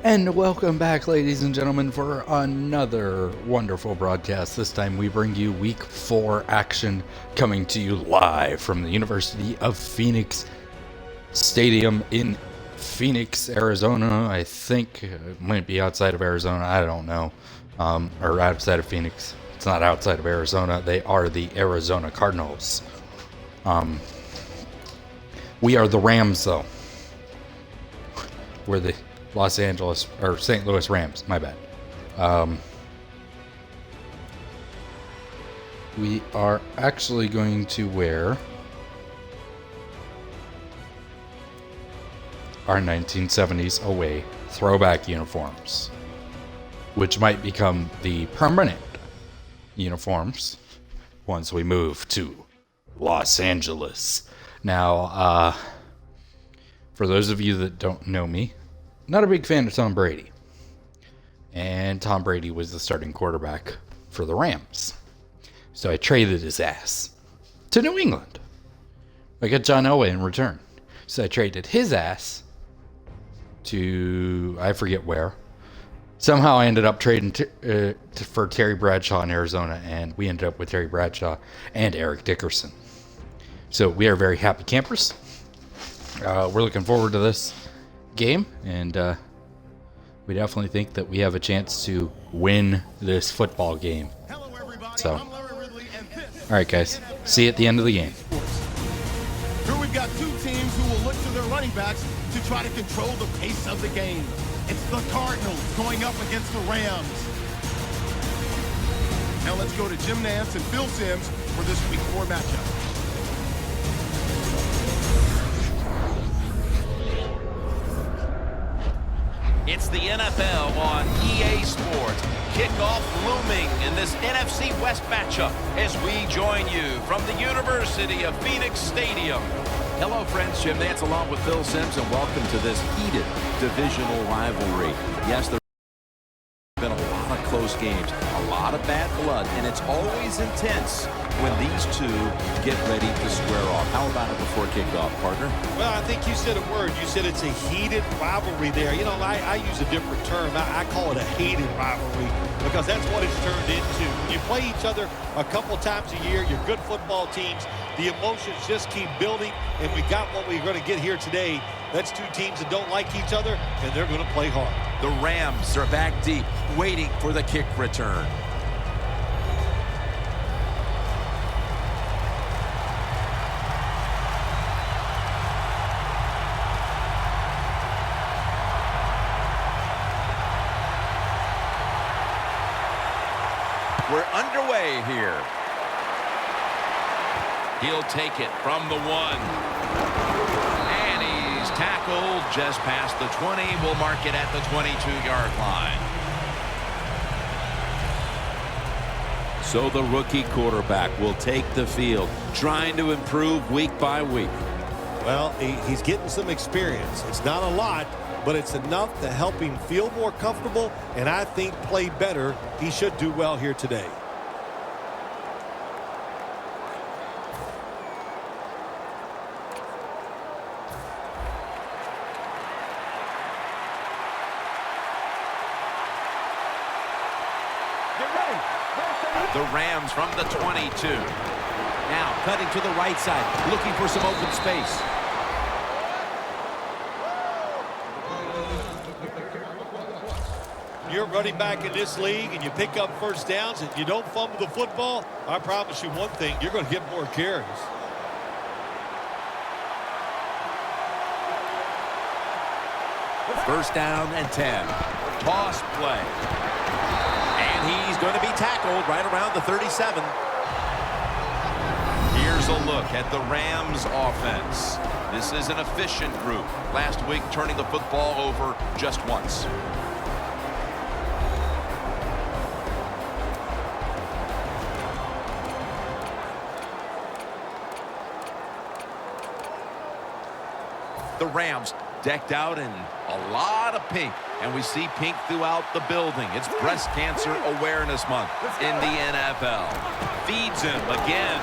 And welcome back, ladies and gentlemen, for another wonderful broadcast. This time we bring you Week 4 action, coming to you live from the University of Phoenix Stadium in Phoenix, Arizona. I think it might be outside of Arizona. I don't know. Or outside of Phoenix. It's not outside of Arizona. They are the Arizona Cardinals. We are the Rams, though. We're the Los Angeles or St. Louis Rams, my bad. We are actually going to wear our 1970s away throwback uniforms, which might become the permanent uniforms once we move to Los Angeles. Now, for those of you that don't know me, not a big fan of Tom Brady. And Tom Brady was the starting quarterback for the Rams. So I traded his ass to New England. I got John Elway in return. So I traded his ass to, I forget where. Somehow I ended up trading for Terry Bradshaw in Arizona. And we ended up with Terry Bradshaw and Eric Dickerson. So we are very happy campers. We're looking forward to this game, and we definitely think that we have a chance to win this football game. So, all right, guys, see you at the end of the game. Here we've got two teams who will look to their running backs to try to control the pace of the game. It's the Cardinals going up against the Rams. Now let's go to Jim Nantz and Phil Simms for this Week 4 matchup. It's the NFL on EA Sports. Kickoff looming in this NFC West matchup as we join you from the University of Phoenix Stadium. Hello, friends. Jim Nantz along with Phil Simms, and welcome to this heated divisional rivalry. Yes, there's been a lot of close games, a lot of bad blood, and it's always intense when these two get ready to square off. How about it before kickoff, partner? Well, I think you said a word. You said it's a heated rivalry there. You know, I use a different term. I call it a hated rivalry because that's what it's turned into. When you play each other a couple times a year, you're good football teams. The emotions just keep building, and we got what we're going to get here today. That's two teams that don't like each other, and they're going to play hard. The Rams are back deep, waiting for the kick return. We're underway here. He'll take it from the 1. And he's tackled just past the 20. We'll mark it at the 22-yard line. So the rookie quarterback will take the field, trying to improve week by week. Well, he's getting some experience. It's not a lot, but it's enough to help him feel more comfortable and I think play better. He should do well here today. The Rams from the 22. Now cutting to the right side, looking for some open space. You're running back in this league and you pick up first downs and you don't fumble the football, I promise you one thing, you're going to get more carries. First down and 10. Toss play. And he's going to be tackled right around the 37. Here's a look at the Rams offense. This is an efficient group. Last week turning the football over just once. The Rams decked out in a lot of pink, and we see pink throughout the building. It's Breast Cancer Awareness Month in the NFL. Feeds him again.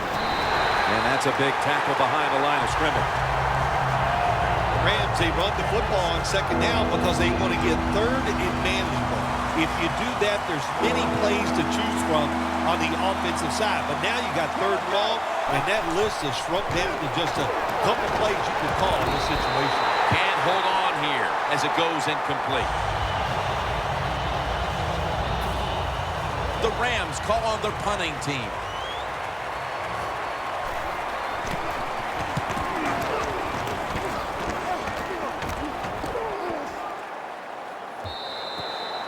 And that's a big tackle behind the line of scrimmage. Rams, they run the football on second down because they want to get third and manageable. If you do that, there's many plays to choose from on the offensive side. But now you got third and long, and that list is shrunk down to just a couple plays you can call in this situation. Can't hold on here as it goes incomplete. The Rams call on their punting team.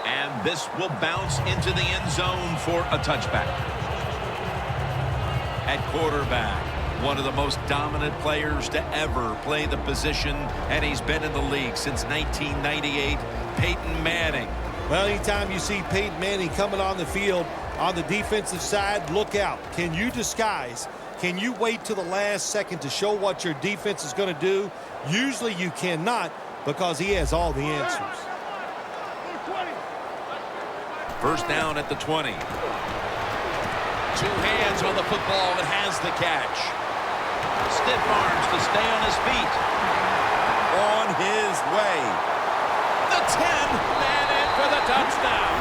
And this will bounce into the end zone for a touchback. At quarterback, one of the most dominant players to ever play the position, and he's been in the league since 1998, Peyton Manning. Well, anytime you see Peyton Manning coming on the field on the defensive side, look out. Can you disguise? Can you wait till the last second to show what your defense is going to do? Usually you cannot, because he has all the answers. First down at the 20. Two hands on the football and has the catch. Stiff arms to stay on his feet. On his way. The 10, man in for the touchdown.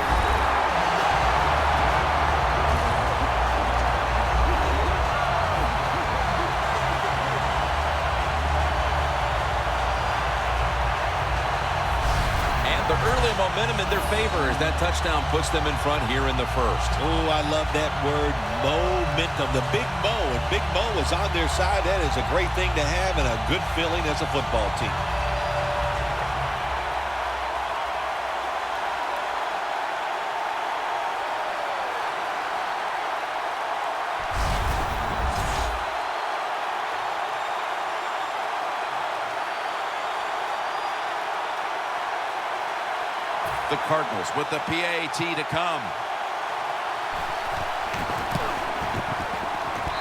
The early momentum in their favor as that touchdown puts them in front here in the first. Oh, I love that word, momentum. The Big Mo, and Big Mo is on their side. That is a great thing to have and a good feeling as a football team. The Cardinals with the PAT to come.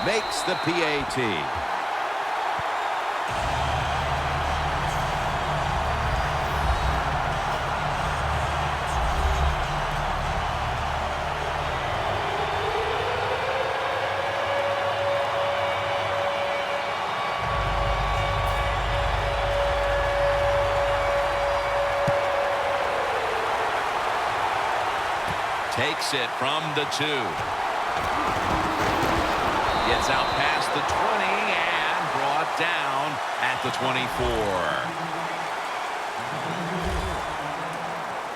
Makes the PAT. Takes it from the 2. Gets out past the 20 and brought down at the 24.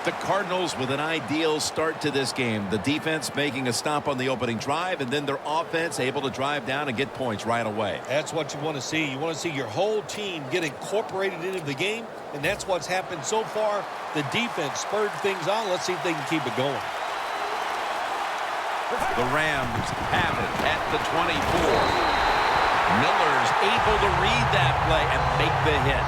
The Cardinals with an ideal start to this game. The defense making a stop on the opening drive, and then their offense able to drive down and get points right away. That's what you want to see. You want to see your whole team get incorporated into the game, and that's what's happened so far. The defense spurred things on. Let's see if they can keep it going. The Rams have it at the 24. Miller's able to read that play and make the hit.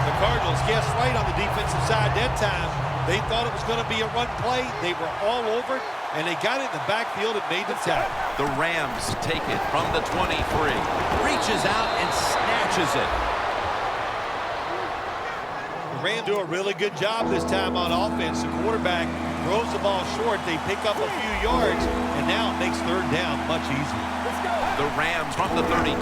The Cardinals guessed right on the defensive side that time. They thought it was going to be a run play. They were all over it, and they got it in the backfield and made the tackle. The Rams take it from the 23. Reaches out and snatches it. The Rams do a really good job this time on offense. The quarterback throws the ball short. They pick up a few yards, and now it makes third down much easier. The Rams from the 32.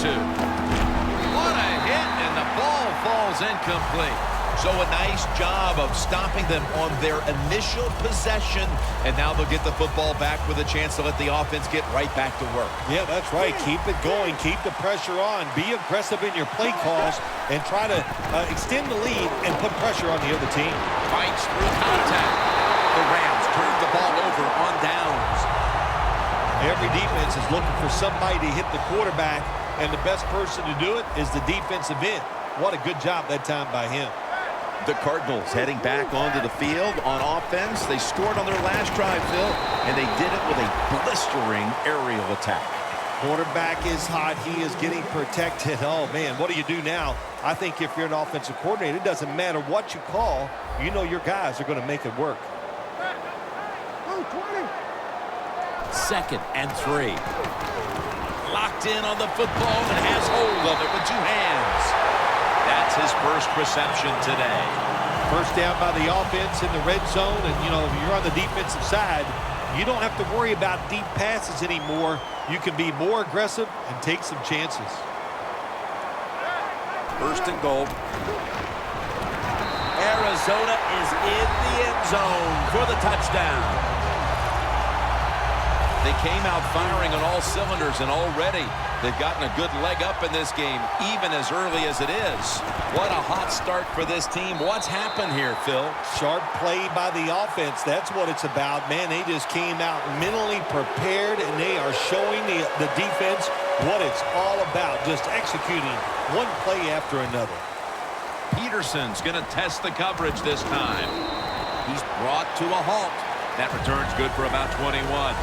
What a hit, and the ball falls incomplete. So a nice job of stopping them on their initial possession, and now they'll get the football back with a chance to let the offense get right back to work. Yeah, that's right. Keep it going. Keep the pressure on. Be aggressive in your play calls and try to extend the lead and put pressure on the other team. Fights through contact. The Rams turn the ball over on downs. Every defense is looking for somebody to hit the quarterback, and the best person to do it is the defensive end. What a good job that time by him. The Cardinals heading back onto the field on offense. They scored on their last drive, Phil, and they did it with a blistering aerial attack. Quarterback is hot. He is getting protected. Oh, man, what do you do now? I think if you're an offensive coordinator, it doesn't matter what you call. You know your guys are going to make it work. 2nd and 3. Locked in on the football and has hold of it with 2 hands. That's his first reception today. First down by the offense in the red zone, and, you know, if you're on the defensive side, you don't have to worry about deep passes anymore. You can be more aggressive and take some chances. 1st and goal. Arizona is in the end zone for the touchdown. They came out firing on all cylinders, and already they've gotten a good leg up in this game, even as early as it is. What a hot start for this team. What's happened here, Phil? Sharp play by the offense. That's what it's about. Man, they just came out mentally prepared, and they are showing the defense what it's all about, just executing one play after another. Peterson's going to test the coverage this time. He's brought to a halt. That return's good for about 21.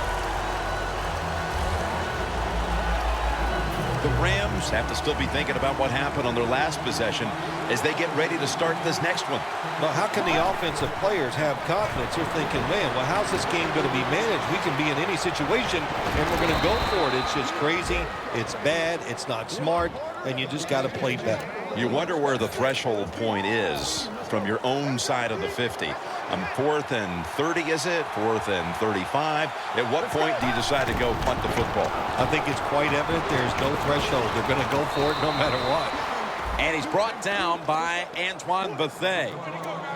The Rams have to still be thinking about what happened on their last possession as they get ready to start this next one. Well, how can the offensive players have confidence? They're thinking, man, well, how's this game going to be managed? We can be in any situation, and we're going to go for it. It's just crazy. It's bad. It's not smart, and you just got to play better. You wonder where the threshold point is from your own side of the 50. 4th and 30, is it? 4th and 35. At what point do you decide to go punt the football? I think it's quite evident there's no threshold. They're going to go for it no matter what. And he's brought down by Antoine Bethea.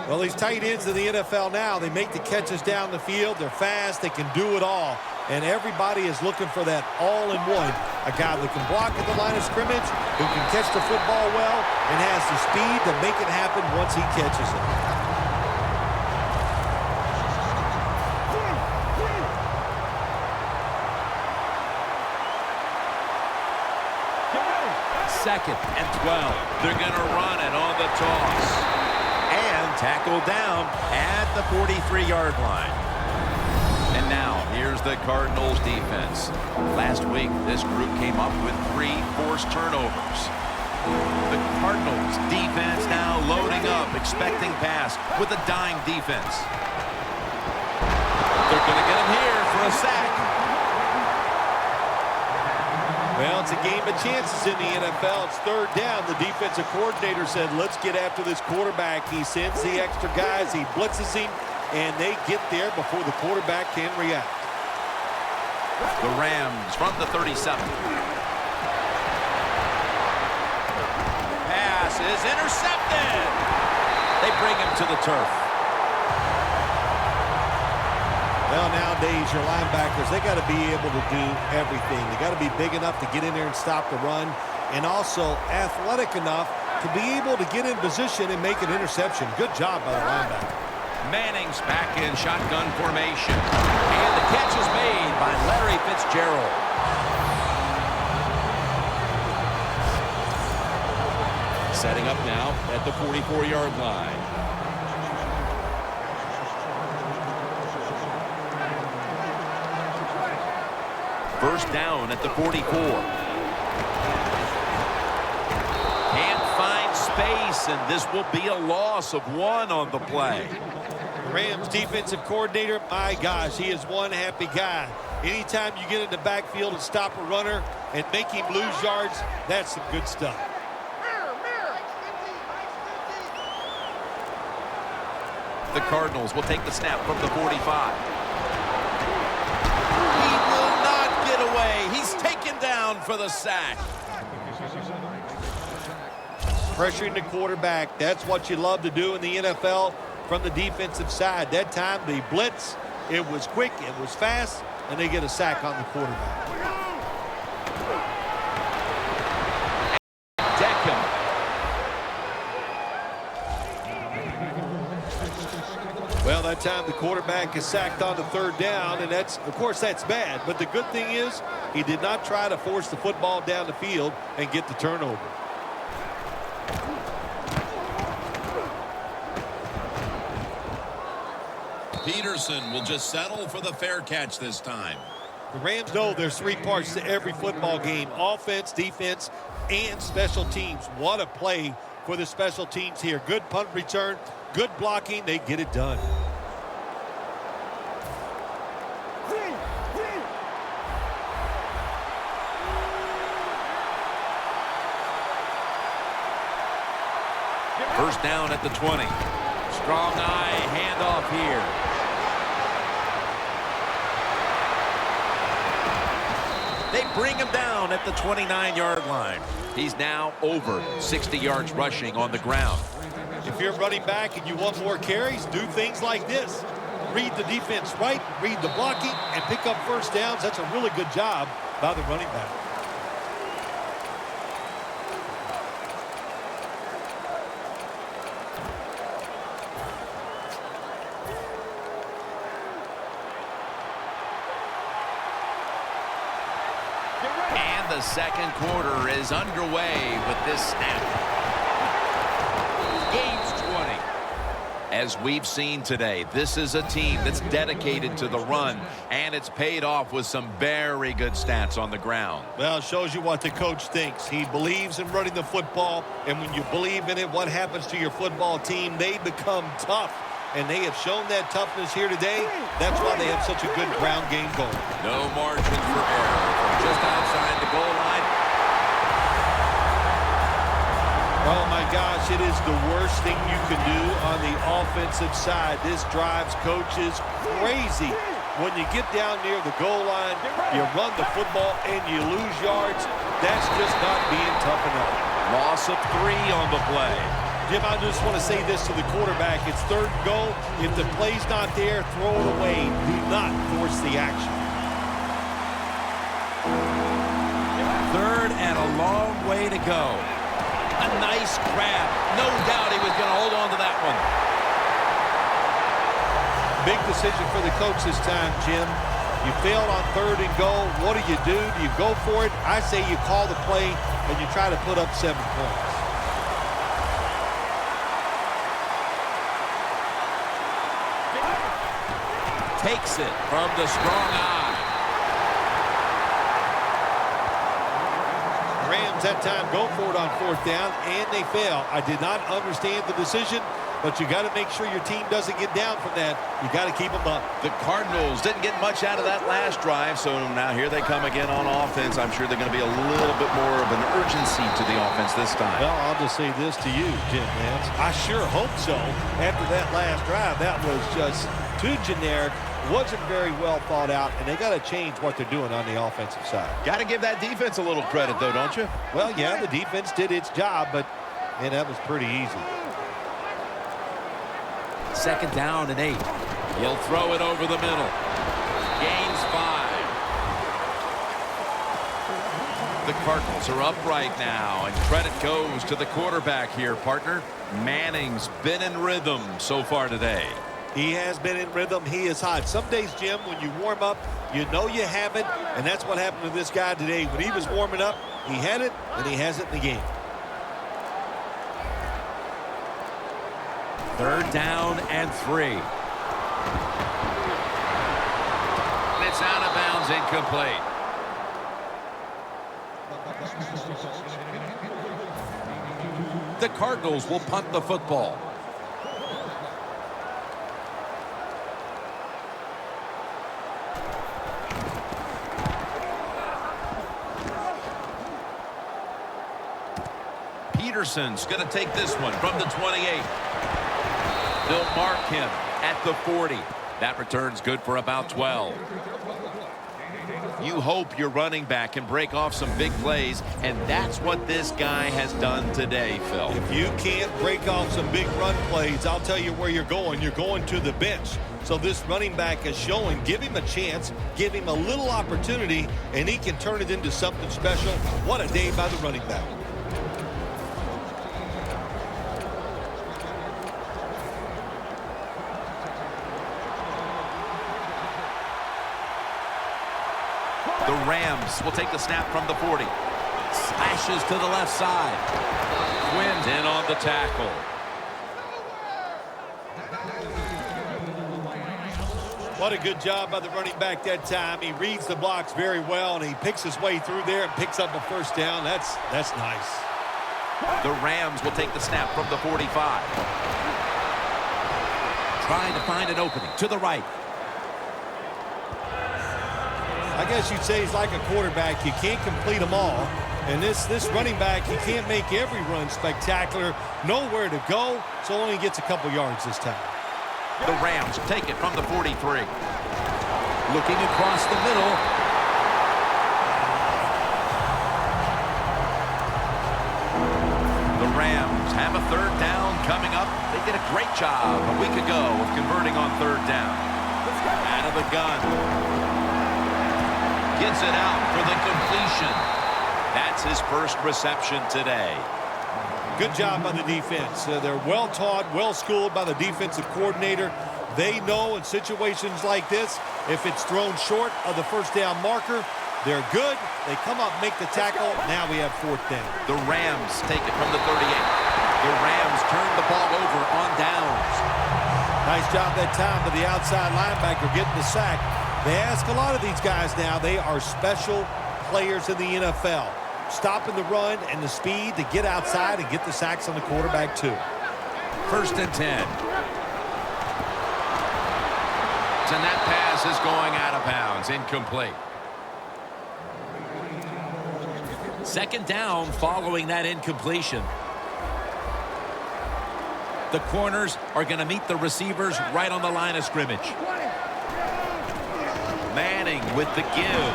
Well, these tight ends in the NFL now, they make the catches down the field. They're fast. They can do it all. And everybody is looking for that all-in-one. A guy that can block at the line of scrimmage, who can catch the football well, and has the speed to make it happen once he catches it. Second and 12. They're going to run it on the toss. And tackled down at the 43-yard line. And now, here's the Cardinals defense. Last week, this group came up with 3 forced turnovers. The Cardinals defense now loading up, expecting pass with a dime defense. They're going to get him here for a sack. Well, it's a game of chances in the NFL. It's 3rd down. The defensive coordinator said, let's get after this quarterback. He sends the extra guys. He blitzes him, and they get there before the quarterback can react. The Rams from the 37. Pass is intercepted. They bring him to the turf. Well, nowadays, your linebackers, they got to be able to do everything. They got to be big enough to get in there and stop the run, and also athletic enough to be able to get in position and make an interception. Good job by the linebacker. Manning's back in shotgun formation. And the catch is made by Larry Fitzgerald. Setting up now at the 44-yard line. First down at the 44. Can't find space, and this will be a loss of 1 on the play. Rams defensive coordinator, my gosh, he is one happy guy. Anytime you get in the backfield and stop a runner and make him lose yards, that's some good stuff. The Cardinals will take the snap from the 45. He's taken down for the sack. Pressuring the quarterback. That's what you love to do in the NFL from the defensive side. That time, the blitz, it was quick, it was fast, and they get a sack on the quarterback. Deck him. Well, that time the quarterback is sacked on the 3rd down, and that's, of course, that's bad. But the good thing is he did not try to force the football down the field and get the turnover. Peterson will just settle for the fair catch this time. The Rams know there's 3 parts to every football game: offense, defense, and special teams. What a play for the special teams here. Good punt return, good blocking. They get it done. First down at the 20. Strong eye handoff here. They bring him down at the 29-yard line. He's now over 60 yards rushing on the ground. If If you're running back and you want more carries, do things like this. Read the defense right, read the blocking, and pick up first downs. That's a really good job by the running back. And the second quarter is underway with this snap. Gains 20. As we've seen today, this is a team that's dedicated to the run, and it's paid off with some very good stats on the ground. Well, it shows you what the coach thinks. He believes in running the football, and when you believe in it, what happens to your football team? They become tough, and they have shown that toughness here today. That's why they have such a good ground game going. No margin for error from just outside the goal line. Oh, my gosh, it is the worst thing you can do on the offensive side. This drives coaches crazy. When you get down near the goal line, you run the football, and you lose yards. That's just not being tough enough. Loss of 3 on the play. Jim, I just want to say this to the quarterback. It's third and goal. If the play's not there, throw it away. Do not force the action. Third and a long way to go. A nice grab. No doubt he was going to hold on to that one. Big decision for the coach this time, Jim. You failed on third and goal. What do? Do you go for it? I say you call the play and you try to put up 7 points. Takes it from the strong eye. Rams that time go for it on fourth down, and they fail. I did not understand the decision, but you got to make sure your team doesn't get down from that. You got to keep them up. The Cardinals didn't get much out of that last drive, so now here they come again on offense. I'm sure they're going to be a little bit more of an urgency to the offense this time. Well, I'll just say this to you, Jim Nance. I sure hope so. After that last drive, that was just too generic. Wasn't very well thought out, and they got to change what they're doing on the offensive side. Got to give that defense a little credit, though, don't you? Well, yeah, the defense did its job, but, man, that was pretty easy. Second down and 8. He'll throw it over the middle. Gains 5. The Cardinals are up right now, and credit goes to the quarterback here, partner. Manning's been in rhythm so far today. He has been in rhythm. He is hot. Some days, Jim, when you warm up, you know you have it, and that's what happened to this guy today. When he was warming up, he had it, and he has it in the game. Third down and 3. It's out of bounds, incomplete. The Cardinals will punt the football. Peterson's going to take this one from the 28. They'll mark him at the 40. That return's good for about 12. You hope your running back can break off some big plays, and that's what this guy has done today, Phil. If you can't break off some big run plays, I'll tell you where you're going. You're going to the bench. So this running back is showing, give him a chance, give him a little opportunity, and he can turn it into something special. What a day by the running back. The Rams will take the snap from the 40. Slashes to the left side. Quinn's in on the tackle. What a good job by the running back that time. He reads the blocks very well, and he picks his way through there and picks up a first down. That's nice. The Rams will take the snap from the 45. Trying to find an opening to the right. I guess you'd say he's like a quarterback. You can't complete them all. And this running back, he can't make every run spectacular. Nowhere to go, so only gets a couple yards this time. The Rams take it from the 43. Looking across the middle. The Rams Rams have a third down coming up. They did a great job a week ago of converting on third down. Out of the gun. Gets it out for the completion. That's his first reception today. Good job by the defense. They're well taught, well schooled by the defensive coordinator. They know in situations like this, if it's thrown short of the first down marker, they're good. They come up, make the tackle. Now we have fourth down. The Rams take it from the 38. The Rams turn the ball over on downs. Nice job that time by the outside linebacker getting the sack. They ask a lot of these guys now. They are special players in the NFL. Stopping the run and the speed to get outside and get the sacks on the quarterback too. First and 10. And that pass is going out of bounds. Incomplete. Second down following that incompletion. The corners are going to meet the receivers right on the line of scrimmage. Manning with the give.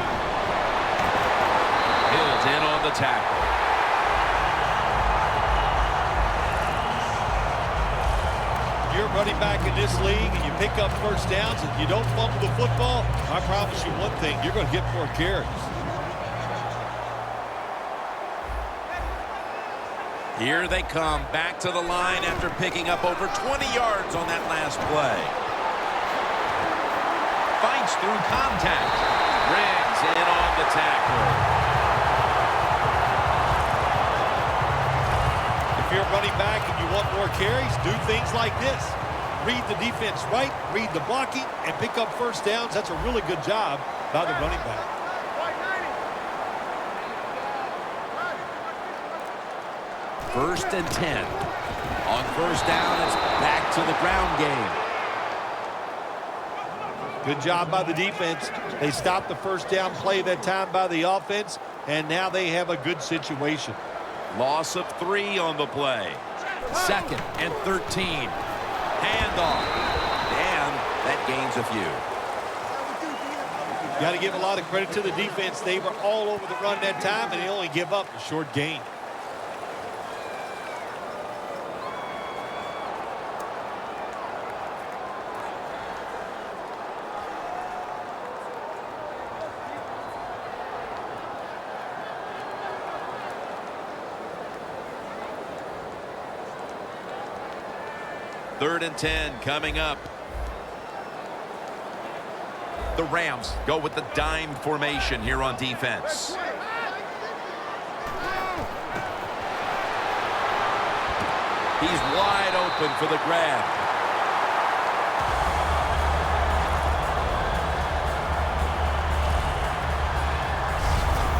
Hilled in on the tackle. You're running back in this league and you pick up first downs and you don't fumble the football, I promise you one thing, you're going to get more carries. Here they come back to the line after picking up over 20 yards on that last play. Fights through contact. Riggs in on the tackle. If you're running back and you want more carries, do things like this. Read the defense right, read the blocking, and pick up first downs. That's a really good job by the running back. First and 10. On first down, it's back to the ground game. Good job by the defense. They stopped the first down play that time by the offense, and now they have a good situation. Loss of 3 on the play. Second and 13. Handoff. And that gains a few. Got to give a lot of credit to the defense. They were all over the run that time, and they only give up a short gain. Third and 10 coming up. The Rams go with the dime formation here on defense. He's wide open for the grab.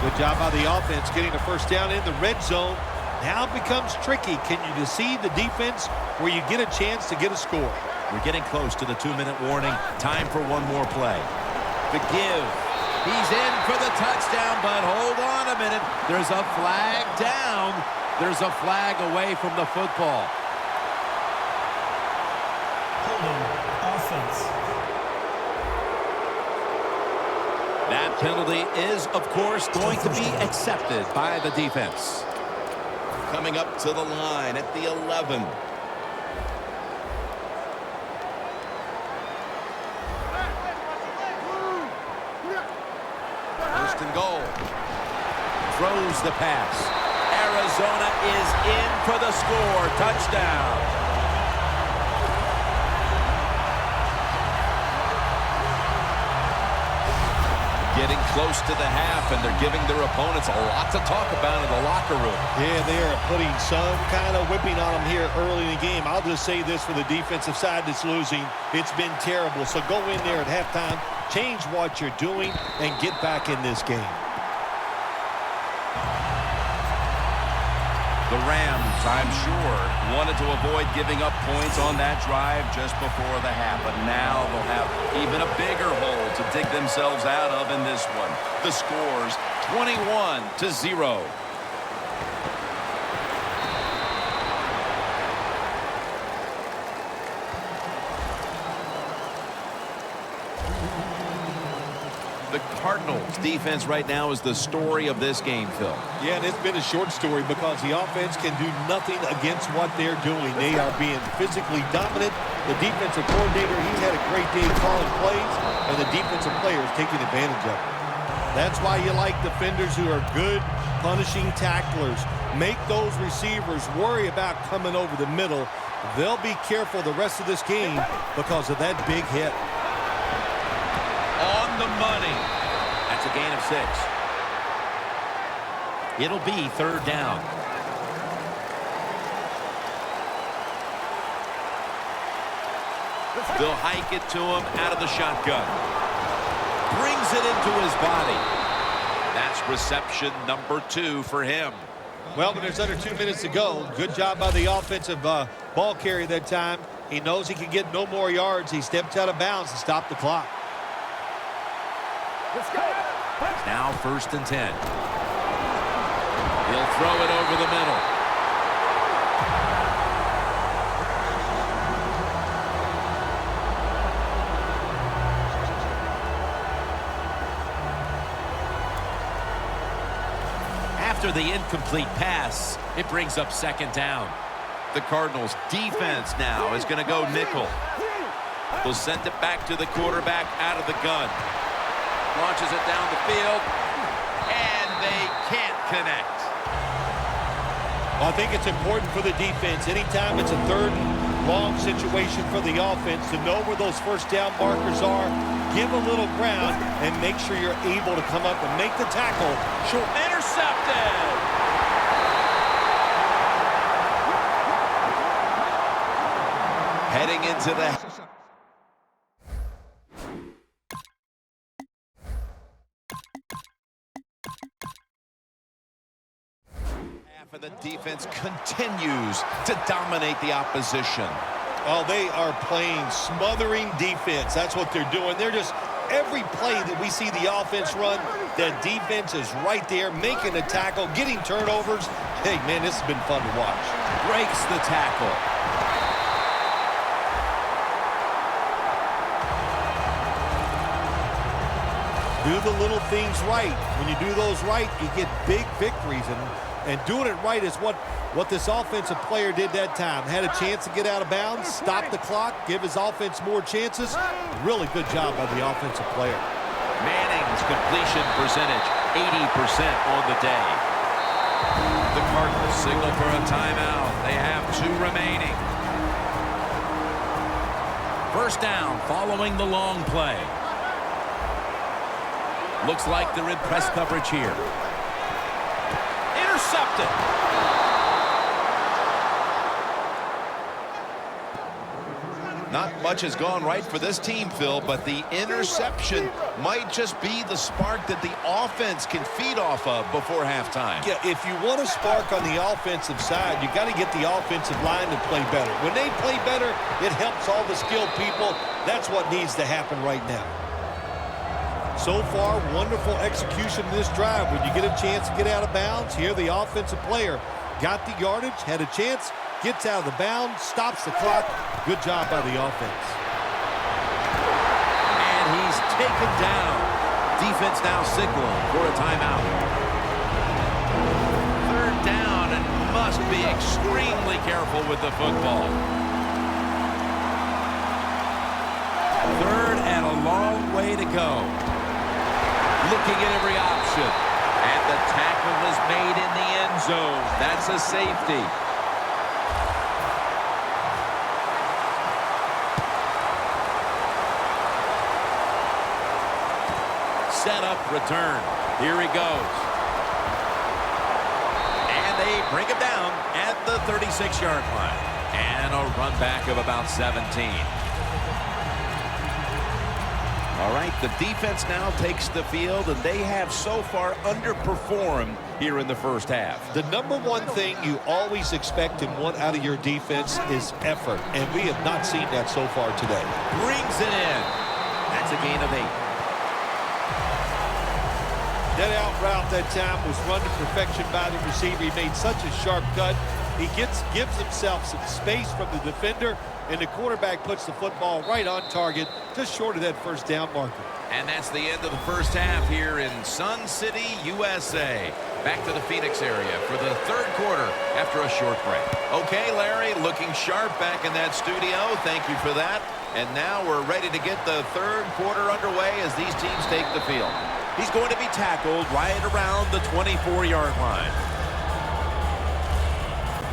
Good job by the offense getting the first down in the red zone. Now it becomes tricky. Can you deceive the defense where you get a chance to get a score? We're getting close to the 2-minute warning. Time for one more play. The give. He's in for the touchdown, but hold on a minute. There's a flag down. There's a flag away from the football. Offense. That penalty is, of course, going to be accepted by the defense. Coming up to the line at the 11. First and goal. Throws the pass. Arizona is in for the score. Touchdown. Getting close to the half, and they're giving their opponents a lot to talk about in the locker room. Yeah, they are putting some kind of whipping on them here early in the game. I'll just say this for the defensive side that's losing. It's been terrible. So go in there at halftime, change what you're doing, and get back in this game. The Rams, I'm sure, wanted to avoid giving up points on that drive just before the half, but now they'll have even a bigger hole to dig themselves out of in this one. The score's 21-0. The Cardinals defense right now is the story of this game, Phil. Yeah, and it's been a short story because the offense can do nothing against what they're doing. They are being physically dominant. The defensive coordinator, he's had a great day calling plays, and the defensive players taking advantage of it. That's why you like defenders who are good, punishing tacklers. Make those receivers worry about coming over the middle. They'll be careful the rest of this game because of that big hit. On the money. That's a gain of 6. It'll be 3rd down. They'll hike it to him out of the shotgun. Brings it into his body. That's reception number 2 for him. Well, when there's under 2 minutes to go, good job by the offensive ball carrier that time. He knows he can get no more yards. He stepped out of bounds to stop the clock. Let's go. Now 1st and 10. He'll throw it over the middle. After the incomplete pass, it brings up 2nd down. The Cardinals defense now is going to go nickel. They'll send it back to the quarterback out of the gun. Launches it down the field, and they can't connect. Well, I think it's important for the defense. Anytime it's a 3rd and long situation for the offense to know where those 1st down markers are, give a little ground, and make sure you're able to come up and make the tackle. Short intercepted. Heading into the half, and the defense continues to dominate the opposition. Oh, they are playing smothering defense. That's what they're doing. They're just, every play that we see the offense run, the defense is right there, making the tackle, getting turnovers. Hey, man, this has been fun to watch. Breaks the tackle. Do the little things right. When you do those right, you get big victories. And doing it right is what this offensive player did that time. Had a chance to get out of bounds, stop the clock, give his offense more chances. Really good job by the offensive player. Manning's completion percentage, 80% on the day. The Cardinals signal for a timeout. They have 2 remaining. 1st down following the long play. Looks like they're in press coverage here. Intercepted. Not much has gone right for this team, Phil, but the interception might just be the spark that the offense can feed off of before halftime. Yeah, if you want a spark on the offensive side, you got to get the offensive line to play better. When they play better, it helps all the skilled people. That's what needs to happen right now. So far, wonderful execution in this drive. When you get a chance to get out of bounds, here the offensive player got the yardage, had a chance, gets out of the bounds, stops the clock. Good job by the offense. And he's taken down. Defense now signaling for a timeout. 3rd down, and must be extremely careful with the football. 3rd and a long way to go. Looking at every option. And the tackle was made in the end zone. That's a safety. Set up, return. Here he goes. And they bring him down at the 36-yard line. And a run back of about 17. All right, the defense now takes the field, and they have so far underperformed here in the 1st half. The number one thing you always expect and want out of your defense is effort, and we have not seen that so far today. Brings it in. That's a gain of 8. That out route that time was run to perfection by the receiver. He made such a sharp cut. He gives himself some space from the defender, and the quarterback puts the football right on target just short of that first down marker. And that's the end of the first half here in Sun City, USA. Back to the Phoenix area for the third quarter after a short break. Okay, Larry, looking sharp back in that studio. Thank you for that. And now we're ready to get the third quarter underway as these teams take the field. He's going to be tackled right around the 24-yard line.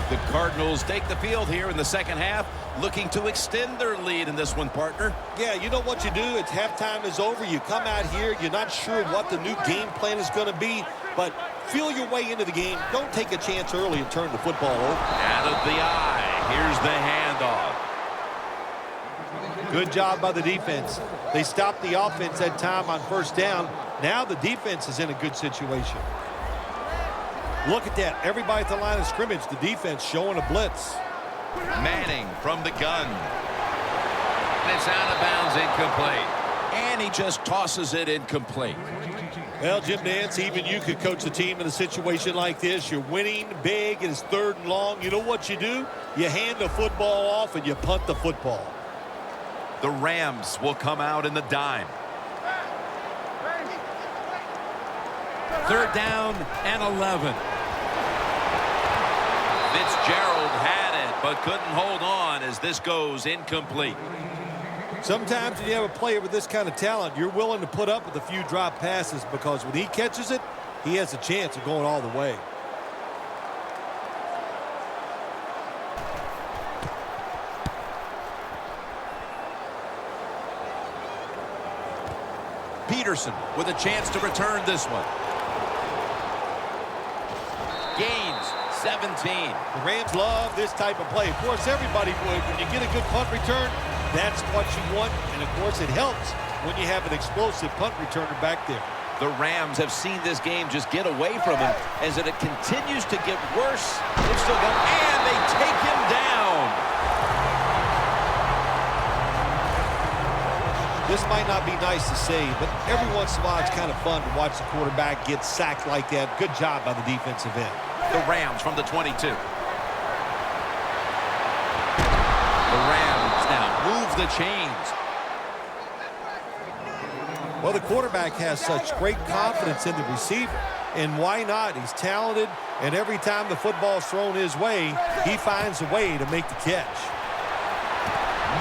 The Cardinals take the field here in the second half, looking to extend their lead in this one, partner. Yeah, you know what you do? It's halftime is over. You come out here. You're not sure what the new game plan is going to be, but feel your way into the game. Don't take a chance early and turn the football over. Out of the eye. Here's the handoff. Good job by the defense. They stopped the offense that time on first down. Now the defense is in a good situation. Look at that. Everybody at the line of scrimmage, the defense showing a blitz. Manning from the gun. And it's out of bounds, incomplete. And he just tosses it incomplete. Well, Jim Nance, even you could coach the team in a situation like this. You're winning big, and it's third and long. You know what you do? You hand the football off and you punt the football. The Rams will come out in the dime. Third down and 11. Fitzgerald had it, but couldn't hold on as this goes incomplete. Sometimes when you have a player with this kind of talent, you're willing to put up with a few drop passes because when he catches it, he has a chance of going all the way. Peterson with a chance to return this one. Gains 17. The Rams love this type of play. Of course, everybody would. When you get a good punt return, that's what you want. And, of course, it helps when you have an explosive punt returner back there. The Rams have seen this game just get away from him as it continues to get worse. They've still got, and they take him down. This might not be nice to say, but every once in a while it's kind of fun to watch the quarterback get sacked like that. Good job by the defensive end. The Rams from the 22. The Rams now move the chains. Well, the quarterback has such great confidence in the receiver, and why not? He's talented, and every time the football's thrown his way, he finds a way to make the catch.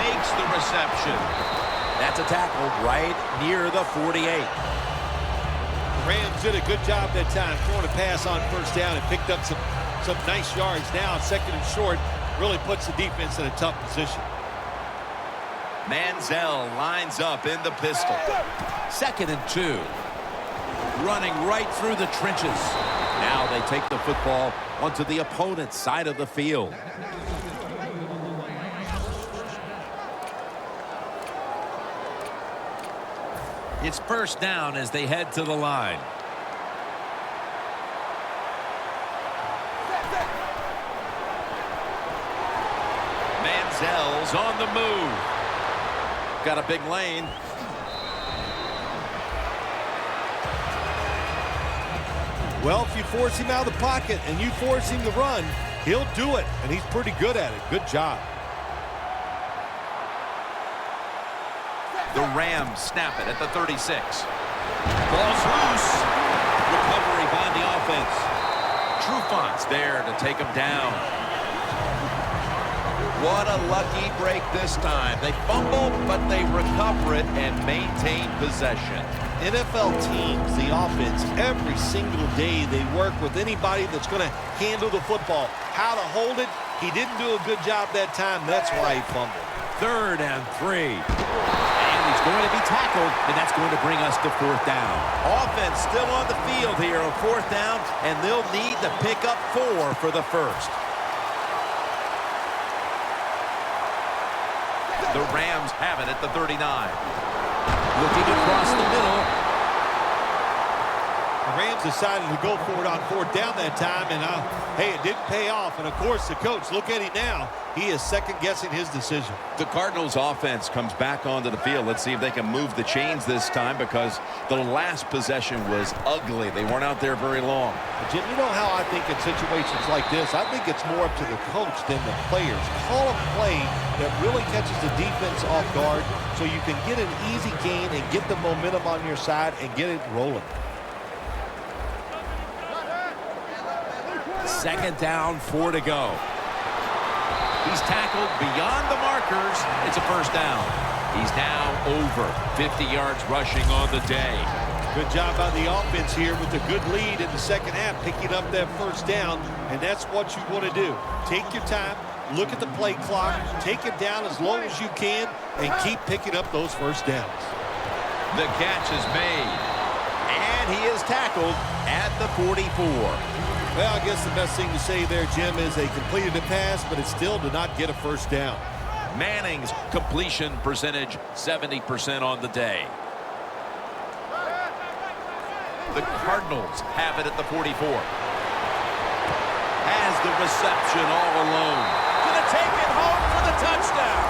Makes the reception. That's a tackle right near the 48. The Rams did a good job that time throwing a pass on first down and picked up some nice yards. Now second and short really puts the defense in a tough position. Manziel lines up in the pistol. 2nd and 2. Running right through the trenches. Now they take the football onto the opponent's side of the field. It's first down as they head to the line. Manziel's on the move. Got a big lane. Well, if you force him out of the pocket and you force him to run, he'll do it, and he's pretty good at it. Good job. The Rams snap it at the 36. Ball's loose. Recovery by the offense. Trufant's there to take him down. What a lucky break this time. They fumble, but they recover it and maintain possession. NFL teams, the offense, every single day they work with anybody that's going to handle the football. How to hold it, he didn't do a good job that time. That's why he fumbled. 3rd and 3. And he's going to be tackled, and that's going to bring us to 4th down. Offense still on the field here on 4th down, and they'll need to pick up 4 for the first. The Rams have it at the 39. Looking across the middle. Rams decided to go for it on fourth down that time, and hey, it didn't pay off. And, of course, the coach, look at him now. He is second-guessing his decision. The Cardinals offense comes back onto the field. Let's see if they can move the chains this time, because the last possession was ugly. They weren't out there very long. Jim, you know how I think in situations like this, I think it's more up to the coach than the players. Call a play that really catches the defense off guard so you can get an easy gain and get the momentum on your side and get it rolling. Second down, 4 to go. He's tackled beyond the markers. It's a first down. He's now over 50 yards rushing on the day. Good job by the offense here with a good lead in the second half, picking up that first down, and that's what you want to do. Take your time, look at the play clock, take it down as low as you can, and keep picking up those first downs. The catch is made, and he is tackled at the 44. Well, I guess the best thing to say there, Jim, is they completed a pass, but it still did not get a first down. Manning's completion percentage, 70% on the day. The Cardinals have it at the 44. Has the reception all alone. Gonna take it home for the touchdown.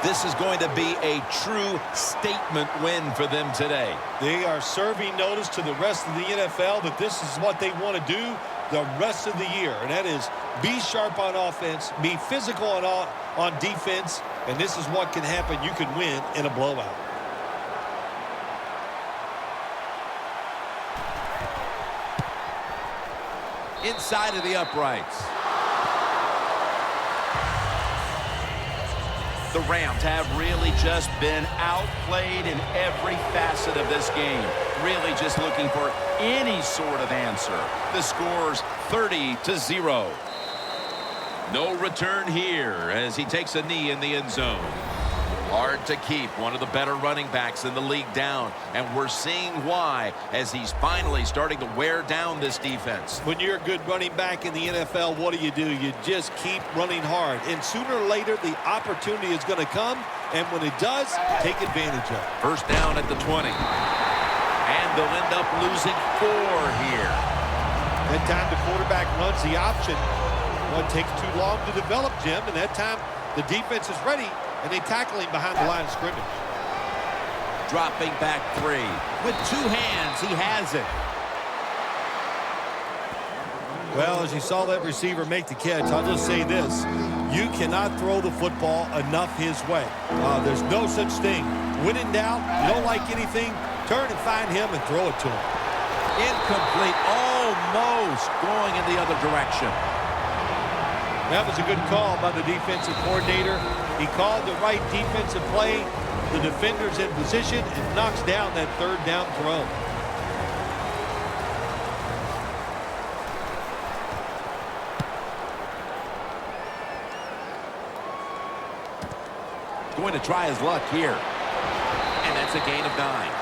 This is going to be a true statement win for them today. They are serving notice to the rest of the NFL that this is what they want to do the rest of the year, and that is be sharp on offense, be physical on defense, and this is what can happen. You can win in a blowout. Inside of the uprights. The Rams have really just been outplayed in every facet of this game. Really just looking for any sort of answer. The score's 30-0. No return here as he takes a knee in the end zone. Hard to keep one of the better running backs in the league down, and we're seeing why as he's finally starting to wear down this defense. When you're a good running back in the NFL, what do? You just keep running hard, and sooner or later the opportunity is going to come, and when it does, take advantage of it. First down at the 20, and they'll end up losing 4 here. That time the quarterback runs the option. Well, it takes too long to develop, Jim, and that time the defense is ready, and they tackle him behind the line of scrimmage. Dropping back 3. With 2 hands, he has it. Well, as you saw that receiver make the catch, I'll just say this. You cannot throw the football enough his way. There's no such thing. When in doubt, you don't like anything, turn and find him and throw it to him. Incomplete, almost going in the other direction. That was a good call by the defensive coordinator. He called the right defensive play. The defender's in position and knocks down that third down throw. Going to try his luck here. And that's a gain of 9.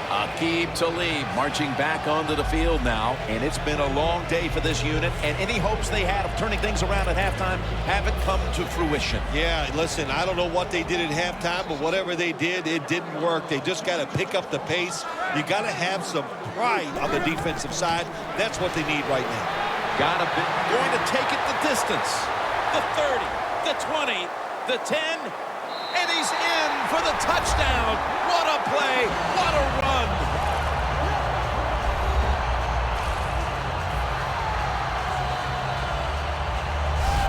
Aqib Talib marching back onto the field now, and it's been a long day for this unit, and any hopes they had of turning things around at halftime haven't come to fruition. Yeah, listen, I don't know what they did at halftime, but whatever they did, it didn't work. They just got to pick up the pace. You got to have some pride on the defensive side. That's what they need right now. Got to be going to take it the distance. The 30, the 20, the 10, and he's in for the touchdown. What a play, what a run.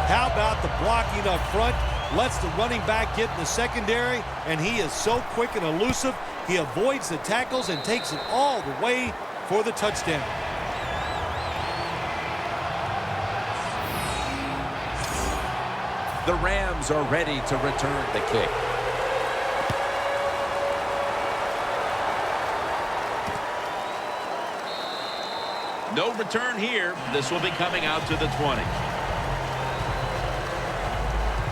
How about the blocking up front? Lets the running back get in the secondary, and he is so quick and elusive. He avoids the tackles and takes it all the way for the touchdown. The Rams are ready to return the kick. No return here. This will be coming out to the 20.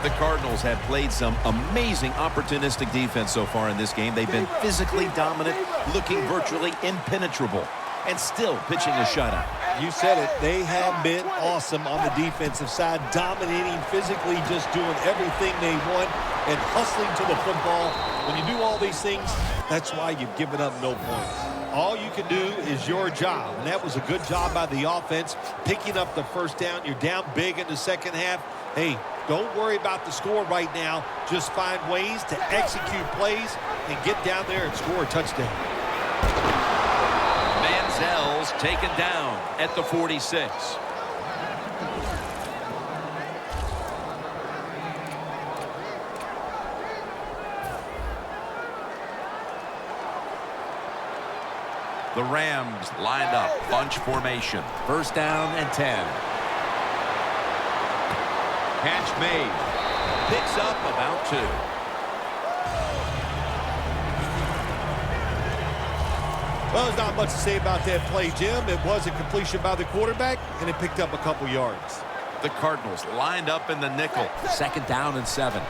The Cardinals have played some amazing opportunistic defense so far in this game. They've been physically dominant, looking virtually impenetrable, and still pitching a shutout. You said it. They have been awesome on the defensive side, dominating physically, just doing everything they want and hustling to the football. When you do all these things, that's why you've given up no points. All you can do is your job, and that was a good job by the offense, picking up the first down. You're down big in the second half. Hey, don't worry about the score right now. Just find ways to execute plays and get down there and score a touchdown. Manziel's taken down at the 46. The Rams lined up, bunch formation. First down and 10. Catch made. Picks up about 2. Well, there's not much to say about that play, Jim. It was a completion by the quarterback, and it picked up a couple yards. The Cardinals lined up in the nickel. Second down and 7.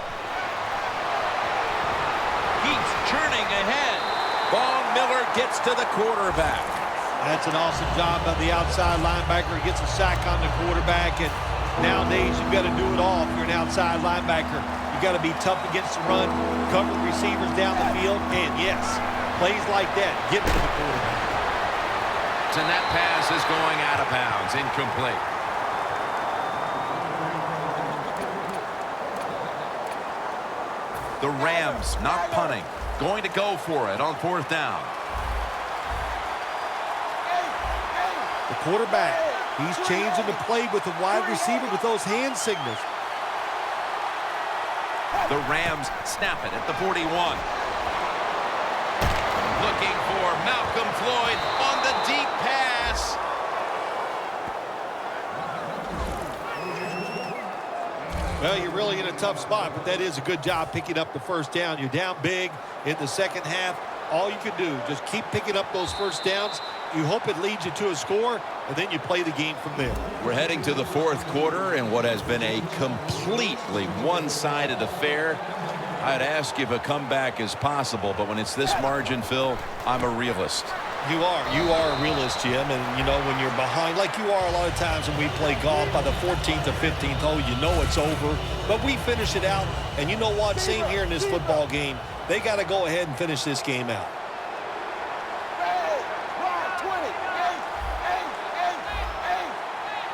He's churning ahead. Von Miller gets to the quarterback. That's an awesome job by the outside linebacker. He gets a sack on the quarterback, and nowadays you've got to do it all if you're an outside linebacker. You've got to be tough against the run, cover the receivers down the field, and yes, plays like that get to the quarterback. And that pass is going out of bounds, incomplete. The Rams not punting, going to go for it on 4th down. The quarterback, he's changing the play with the wide receiver with those hand signals. The Rams snap it at the 41. Looking for Malcolm Floyd on the deep pass. Well, you're really in a tough spot, but that is a good job picking up the first down. You're down big in the second half. All you can do, just keep picking up those first downs. You hope it leads you to a score, and then you play the game from there. We're heading to the 4th quarter in what has been a completely one-sided affair. I'd ask if a comeback is possible, but when it's this margin, Phil, I'm a realist. You are a realist, Jim, and you know when you're behind, like you are a lot of times when we play golf, by the 14th or 15th hole, you know it's over. But we finish it out, and you know what? Same here in this football game. They got to go ahead and finish this game out.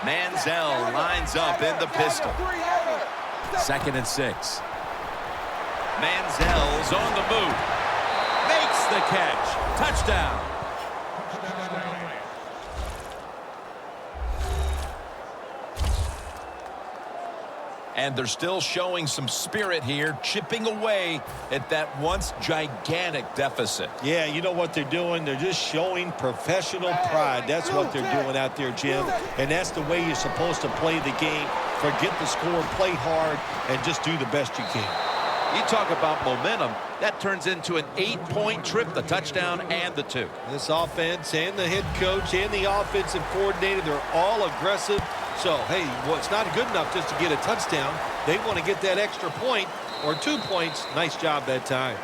Manziel lines up in the pistol. 2nd and 6. Manziel's on the move. Makes the catch. Touchdown. And they're still showing some spirit here, chipping away at that once gigantic deficit. Yeah, you know what they're doing? They're just showing professional pride. That's what they're doing out there, Jim. And that's the way you're supposed to play the game. Forget the score, play hard, and just do the best you can. You talk about momentum. That turns into an 8-point trip, the touchdown and the 2. This offense and the head coach and the offensive coordinator, they're all aggressive. So, hey, well, it's not good enough just to get a touchdown. They want to get that extra point or 2 points. Nice job that time.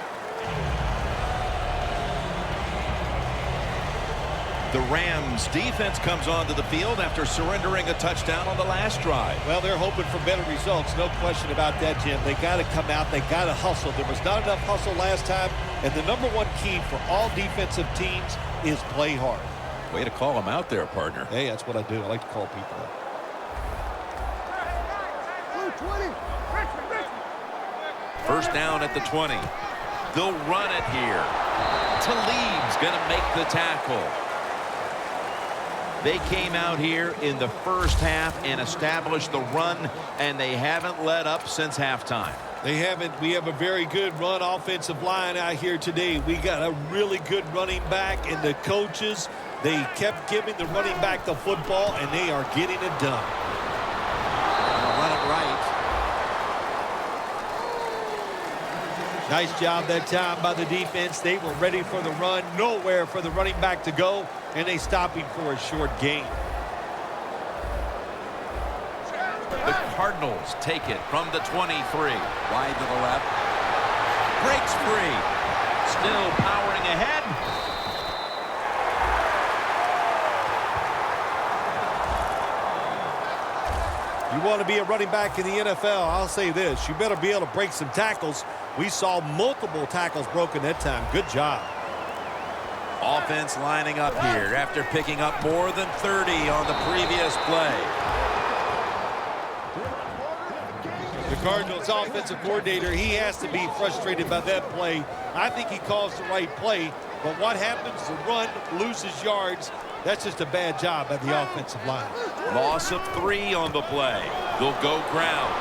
The Rams defense comes onto the field after surrendering a touchdown on the last drive. Well, they're hoping for better results. No question about that, Jim. They got to come out. They got to hustle. There was not enough hustle last time. And the #1 key for all defensive teams is play hard. Way to call them out there, partner. Hey, that's what I do. I like to call people out. First down at the 20. They'll run it here. Talib's going to make the tackle. They came out here in the first half and established the run, and they haven't let up since halftime. They haven't. We have a very good run offensive line out here today. We got a really good running back, and the coaches, they kept giving the running back the football, and they are getting it done. Run it right. Nice job that time by the defense. They were ready for the run. Nowhere for the running back to go, and they stopped him for a short gain. The Cardinals take it from the 23. Wide to the left. Breaks free. Still powering ahead. You want to be a running back in the NFL, I'll say this. You better be able to break some tackles. We saw multiple tackles broken that time. Good job. Offense lining up here after picking up more than 30 on the previous play. The Cardinals offensive coordinator, he has to be frustrated by that play. I think he calls the right play, but what happens? The run loses yards. That's just a bad job by the offensive line. Loss of 3 on the play. They'll go ground.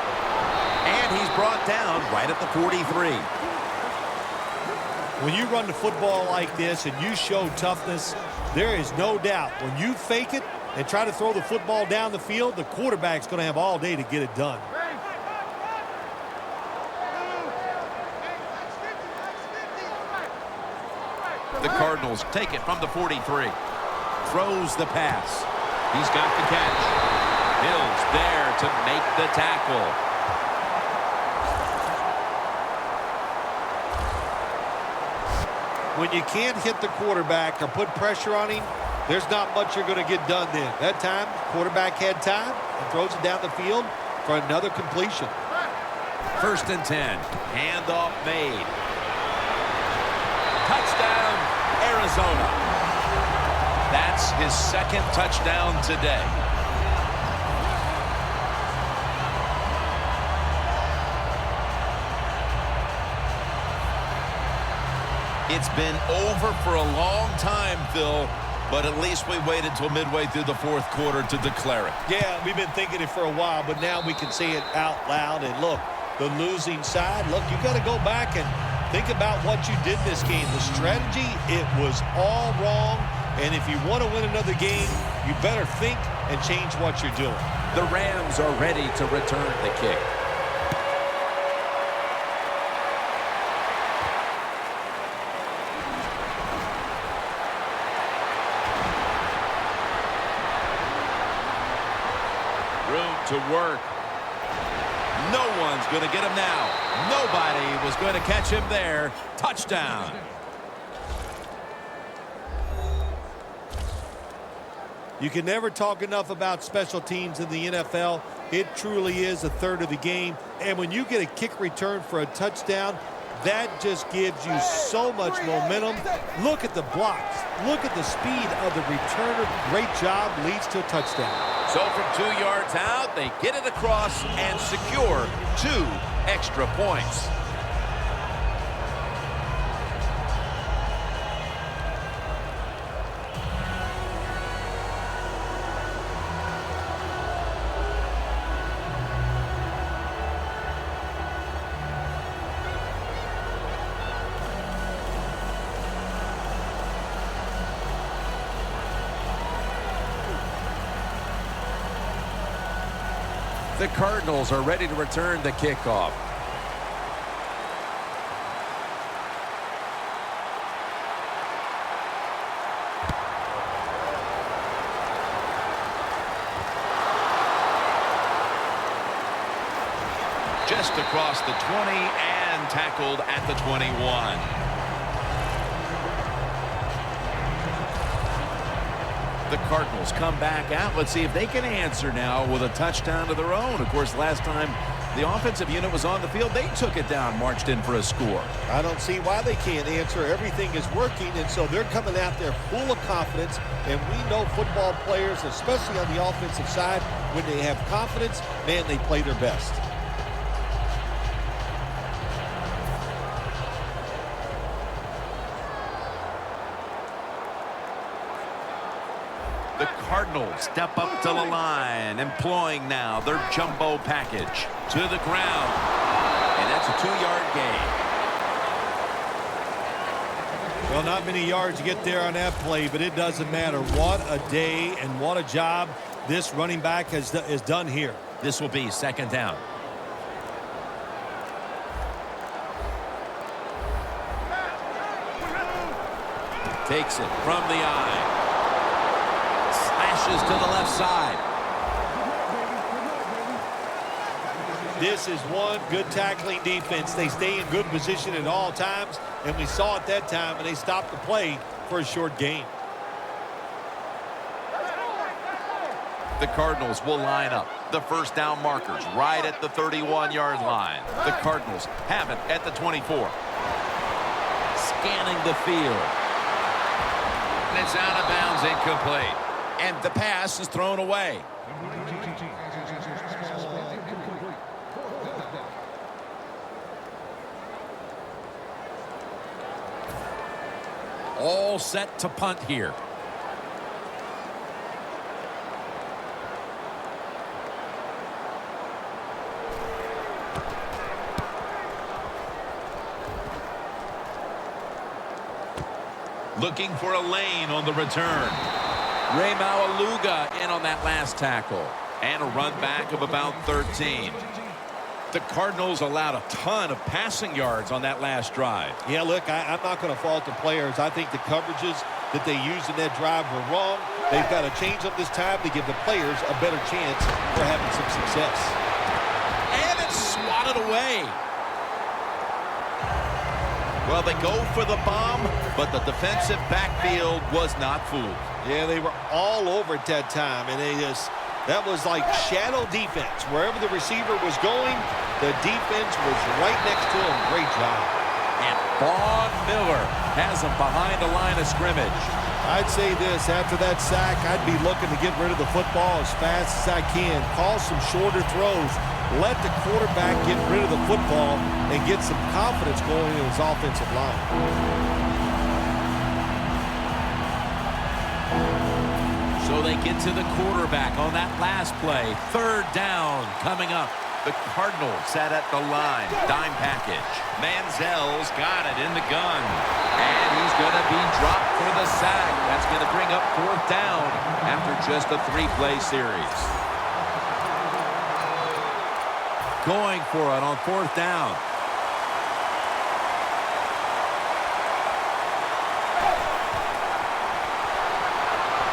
And he's brought down right at the 43. When you run the football like this and you show toughness, there is no doubt when you fake it and try to throw the football down the field, the quarterback's going to have all day to get it done. The Cardinals take it from the 43. Throws the pass. He's got the catch. Hill's there to make the tackle. When you can't hit the quarterback or put pressure on him, there's not much you're going to get done then. That time, quarterback had time and throws it down the field for another completion. 1st and 10. Handoff made. Touchdown, Arizona. That's his 2nd touchdown today. It's been over for a long time, Phil, but at least we waited until midway through the 4th quarter to declare it. Yeah, we've been thinking it for a while, but now we can say it out loud. And look, the losing side, look, you got to go back and think about what you did this game. The strategy, it was all wrong. And if you want to win another game, you better think and change what you're doing. The Rams are ready to return the kick. Room to work. No one's going to get him now. Nobody was going to catch him there. Touchdown. You can never talk enough about special teams in the NFL. It truly is a third of the game. And when you get a kick return for a touchdown, that just gives you so much momentum. Look at the blocks. Look at the speed of the returner. Great job, leads to a touchdown. So from 2 yards out, they get it across and secure 2 extra points. The Cardinals are ready to return the kickoff. Just across the 20 and tackled at the 21. The Cardinals come back out. Let's see if they can answer now with a touchdown of their own. Of course, last time the offensive unit was on the field, they took it down, marched in for a score. I don't see why they can't answer. Everything is working, and so they're coming out there full of confidence. And we know football players, especially on the offensive side, when they have confidence, man, they play their best. The Cardinals step up to the line, employing now their jumbo package to the ground. And that's a 2-yard gain. Well, not many yards to get there on that play, but it doesn't matter. What a day and what a job this running back has done here. This will be 2nd down. Takes it from the eye. Slashes to the left side. This is one good tackling defense. They stay in good position at all times, and we saw it that time, and they stopped the play for a short gain. The Cardinals will line up. The first down markers right at the 31-yard line. The Cardinals have it at the 24. Scanning the field. And it's out of bounds, incomplete. And the pass is thrown away. All set to punt here. Looking for a lane on the return. Ray Maualuga in on that last tackle. And a run back of about 13. The Cardinals allowed a ton of passing yards on that last drive. Yeah, look, I'm not going to fault the players. I think the coverages that they used in that drive were wrong. They've got to change them this time to give the players a better chance for having some success. And it's swatted away. Well, they go for the bomb, but the defensive backfield was not fooled. Yeah, they were all over at that time, and that was like shadow defense. Wherever the receiver was going, the defense was right next to him. Great job. And Von Miller has him behind the line of scrimmage. I'd say this, after that sack, I'd be looking to get rid of the football as fast as I can. Call some shorter throws. Let the quarterback get rid of the football and get some confidence going in his offensive line. So they get to the quarterback on that last play. Third down coming up. The Cardinals set at the line. Dime package. Manziel's got it in the gun. And he's going to be dropped for the sack. That's going to bring up fourth down after just a 3-play series. Going for it on fourth down.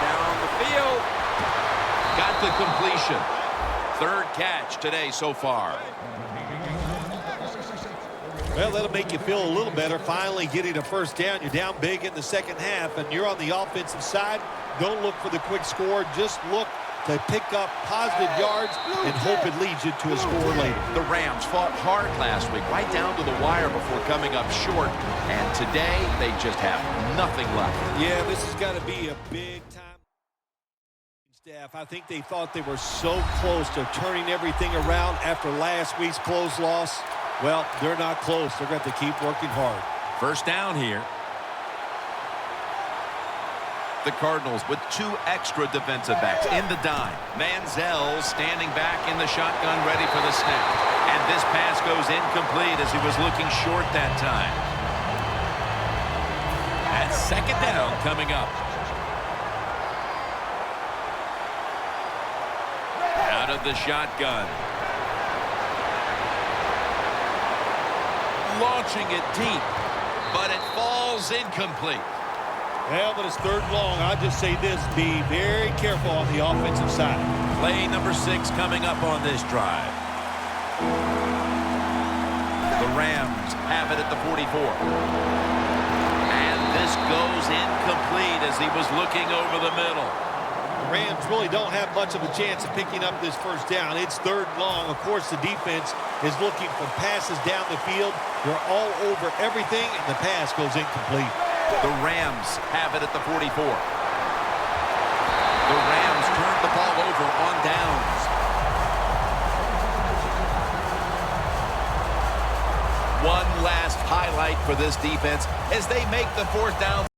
Down the field. Got the completion. Third catch today so far. Well, that'll make you feel a little better. Finally getting a first down. You're down big in the second half, and you're on the offensive side. Don't look for the quick score. Just look to pick up positive yards and hope it leads you to a score later. The Rams fought hard last week, right down to the wire before coming up short. And today, they just have nothing left. Yeah, this has got to be a big-time staff. I think they thought they were so close to turning everything around after last week's close loss. Well, they're not close. They're going to have to keep working hard. First down here. The Cardinals with 2 extra defensive backs in the dime. Manziel standing back in the shotgun ready for the snap. And this pass goes incomplete as he was looking short that time. And second down coming up. Out of the shotgun. Launching it deep, but it falls incomplete. Well, but it's third and long. I'll just say this, be very careful on the offensive side. Play number 6 coming up on this drive. The Rams have it at the 44. And this goes incomplete as he was looking over the middle. The Rams really don't have much of a chance of picking up this first down. It's third and long. Of course, the defense is looking for passes down the field. They're all over everything, and the pass goes incomplete. The Rams have it at the 44. The Rams turned the ball over on downs. One last highlight for this defense as they make the fourth down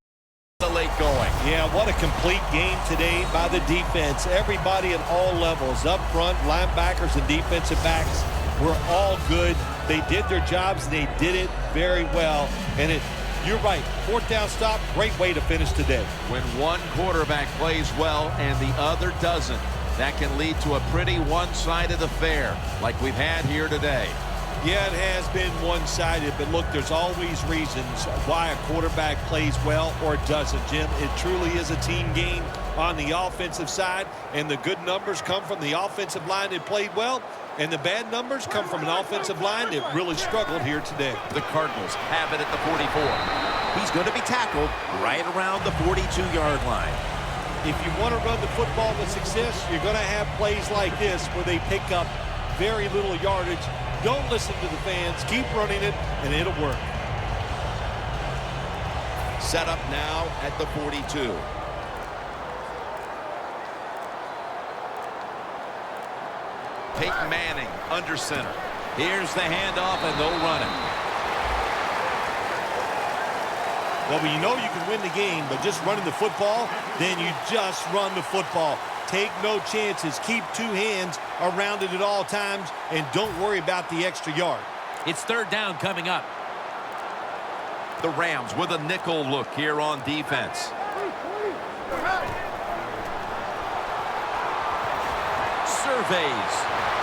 the late going. Yeah, what a complete game today by the defense. Everybody at all levels, up front, linebackers and defensive backs were all good. They did their jobs, and they did it very well. And you're right, fourth down stop, great way to finish today. When one quarterback plays well and the other doesn't, that can lead to a pretty one-sided affair like we've had here today. Yeah, it has been one-sided, but look, there's always reasons why a quarterback plays well or doesn't, Jim. It truly is a team game on the offensive side, and the good numbers come from the offensive line that played well, and the bad numbers come from an offensive line that really struggled here today. The Cardinals have it at the 44. He's going to be tackled right around the 42-yard line. if you want to run the football with success, you're going to have plays like this where they pick up very little yardage. Don't listen to the fans. Keep running it, and it'll work. Set up now at the 42. Peyton Manning under center. Here's the handoff, and they'll run it. Well, when you know you can win the game, but just running the football, then you just run the football. Take no chances. Keep two hands around it at all times, and don't worry about the extra yard. It's third down coming up. The Rams with a nickel look here on defense. Surveys.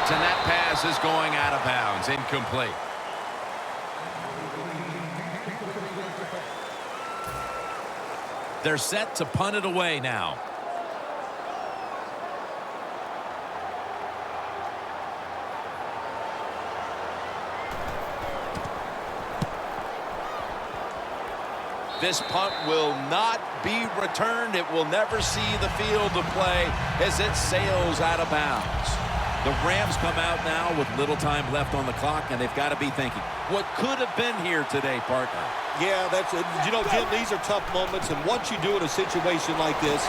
And that pass is going out of bounds. Incomplete. They're set to punt it away now. This punt will not be returned. It will never see the field of play as it sails out of bounds. The Rams come out now with little time left on the clock, and they've got to be thinking, what could have been here today, partner? Yeah, that's it. You know, Jim, these are tough moments, and once you do in a situation like this,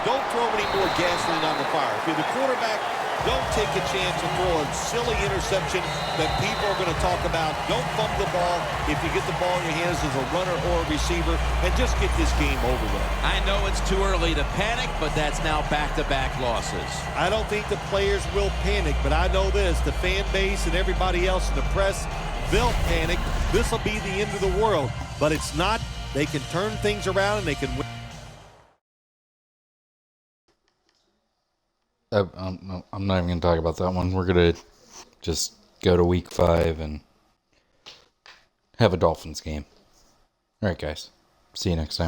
don't throw any more gasoline on the fire. If you're the quarterback, don't take a chance to throw a silly interception that people are going to talk about. Don't fumble the ball if you get the ball in your hands as a runner or a receiver, and just get this game over with. I know it's too early to panic, but that's now back-to-back losses. I don't think the players will panic, but I know this. The fan base and everybody else in the press, they'll panic. This will be the end of the world, but it's not. They can turn things around, and they can win. I'm not even going to talk about that one. We're going to just go to week 5 and have a Dolphins game. All right, guys. See you next time.